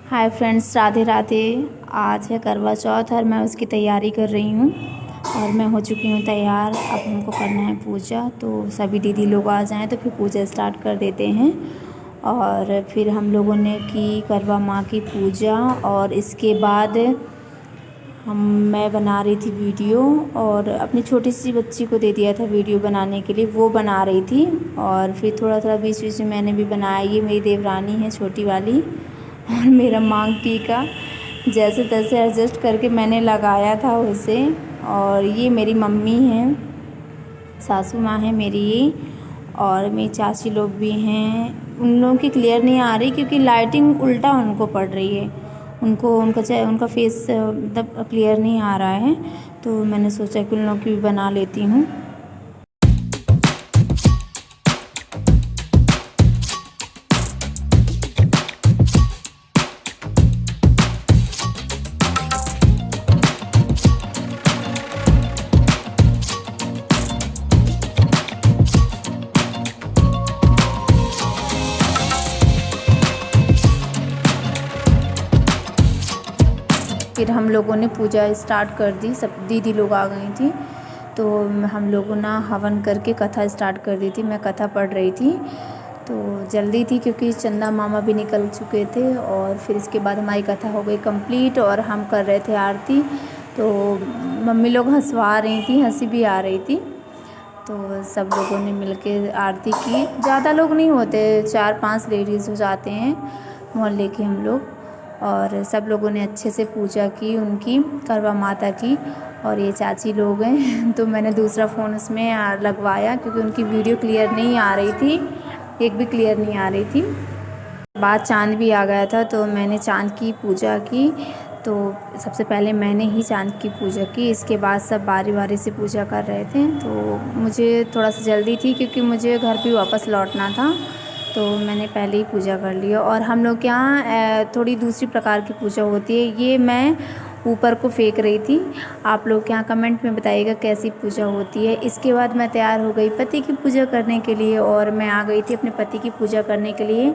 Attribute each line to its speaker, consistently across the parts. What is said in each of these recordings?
Speaker 1: Hi friends, Radhe Radhe. आज है करवा चौथ और मैं उसकी तैयारी कर रही हूँ और मैं हो चुकी हूँ तैयार। अब हमको करना है पूजा, तो सभी दीदी लोग आ जाएं तो फिर पूजा स्टार्ट कर देते हैं। और फिर हम लोगों ने की करवा माँ की पूजा और इसके बाद मैं बना रही थी वीडियो और अपनी छोटी सी बच्ची को दे दिया था वीडियो बनाने के लिए, वो बना रही थी। और फिर थोड़ा थोड़ा बीच बीच में मैंने भी बनाया। ये मेरी देवरानी है छोटी वाली और मेरा मांग टीका जैसे तैसे एडजस्ट करके मैंने लगाया था उसे। और ये मेरी मम्मी हैं, सासू माँ है मेरी ये, और मेरी चाची लोग भी हैं। उन लोगों की क्लियर नहीं आ रही क्योंकि लाइटिंग उल्टा उनको पड़ रही है। उनका फेस मतलब क्लियर नहीं आ रहा है, तो मैंने सोचा कि उन लोगों की भी बना लेती हूँ। फिर हम लोगों ने पूजा स्टार्ट कर दी, सब दीदी लोग आ गई थी, तो हम लोगों ने हवन करके कथा स्टार्ट कर दी थी। मैं कथा पढ़ रही थी, तो जल्दी थी क्योंकि चंदा मामा भी निकल चुके थे। और फिर इसके बाद हमारी कथा हो गई कंप्लीट और हम कर रहे थे आरती। तो मम्मी लोग हंसवा रही थी, हंसी भी आ रही थी। तो सब लोगों ने मिलके आरती की। ज़्यादा लोग नहीं होते, 4-5 लेडीज़ हो जाते हैं मोहल्ले के हम लोग। और सब लोगों ने अच्छे से पूजा की उनकी, करवा माता की। और ये चाची लोग हैं तो मैंने दूसरा फ़ोन उसमें लगवाया क्योंकि उनकी वीडियो क्लियर नहीं आ रही थी, एक भी क्लियर नहीं आ रही थी। बाद चाँद भी आ गया था, तो मैंने चाँद की पूजा की। तो सबसे पहले मैंने ही चाँद की पूजा की, इसके बाद सब बारी बारी से पूजा कर रहे थे। तो मुझे थोड़ा सा जल्दी थी क्योंकि मुझे घर भी वापस लौटना था, तो मैंने पहले ही पूजा कर लिया। और हम लोग के यहाँ थोड़ी दूसरी प्रकार की पूजा होती है। ये मैं ऊपर को फेंक रही थी। आप लोग के यहाँ कमेंट में बताइएगा कैसी पूजा होती है। इसके बाद मैं तैयार हो गई पति की पूजा करने के लिए, और मैं आ गई थी अपने पति की पूजा करने के लिए।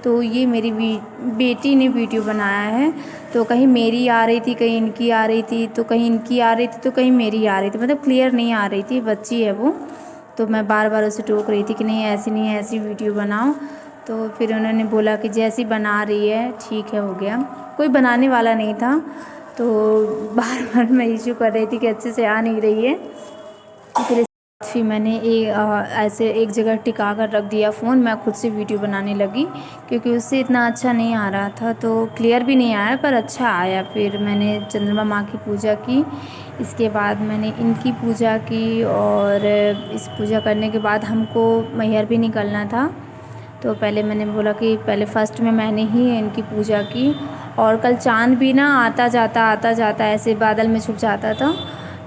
Speaker 1: तो ये मेरी बेटी ने वीडियो बनाया है, तो कहीं मेरी आ रही थी, कहीं इनकी आ रही थी, तो कहीं इनकी आ रही थी, तो कहीं मेरी आ रही थी, मतलब क्लियर नहीं आ रही थी। बच्ची है वो, तो मैं बार बार उसे टोक रही थी कि नहीं ऐसी नहीं है, ऐसी वीडियो बनाओ। तो फिर उन्होंने बोला कि जैसी बना रही है ठीक है, हो गया। कोई बनाने वाला नहीं था, तो बार बार मैं इशू कर रही थी कि अच्छे से आ नहीं रही है। फिर मैंने ऐसे एक जगह टिका कर रख दिया फ़ोन। मैं खुद से वीडियो बनाने लगी क्योंकि उससे इतना अच्छा नहीं आ रहा था, तो क्लियर भी नहीं आया पर अच्छा आया। फिर मैंने चंद्रमा माँ की पूजा की, इसके बाद मैंने इनकी पूजा की। और इस पूजा करने के बाद हमको मैहर भी निकलना था, तो पहले मैंने बोला कि पहले फ़र्स्ट में मैंने ही इनकी पूजा की। और कल चाँद भी ना आता जाता ऐसे बादल में छुप जाता था,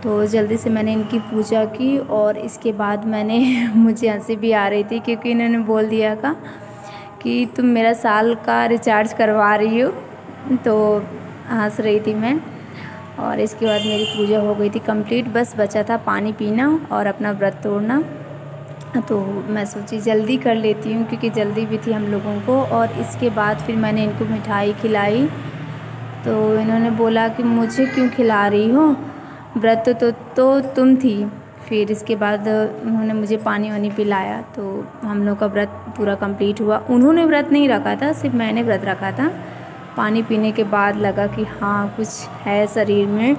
Speaker 1: तो जल्दी से मैंने इनकी पूजा की। और इसके बाद मैंने मुझे हंसी भी आ रही थी क्योंकि इन्होंने बोल दिया था कि तुम मेरा साल का रिचार्ज करवा रही हो, तो हंस रही थी मैं। और इसके बाद मेरी पूजा हो गई थी कंप्लीट, बस बचा था पानी पीना और अपना व्रत तोड़ना। तो मैं सोची जल्दी कर लेती हूँ क्योंकि जल्दी भी थी हम लोगों को। और इसके बाद फिर मैंने इनको मिठाई खिलाई, तो इन्होंने बोला कि मुझे क्यों खिला रही हो, व्रत तो तुम थी। फिर इसके बाद उन्होंने मुझे पानी वानी पिलाया, तो हम लोग का व्रत पूरा कंप्लीट हुआ। उन्होंने व्रत नहीं रखा था, सिर्फ मैंने व्रत रखा था। पानी पीने के बाद लगा कि हाँ कुछ है शरीर में,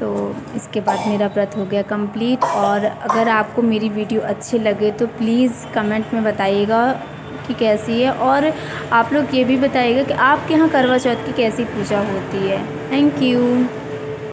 Speaker 1: तो इसके बाद मेरा व्रत हो गया कंप्लीट। और अगर आपको मेरी वीडियो अच्छी लगे तो प्लीज़ कमेंट में बताइएगा कि कैसी है, और आप लोग ये भी बताइएगा कि आपके यहाँ करवा चौथ की कैसी पूजा होती है। Thank you.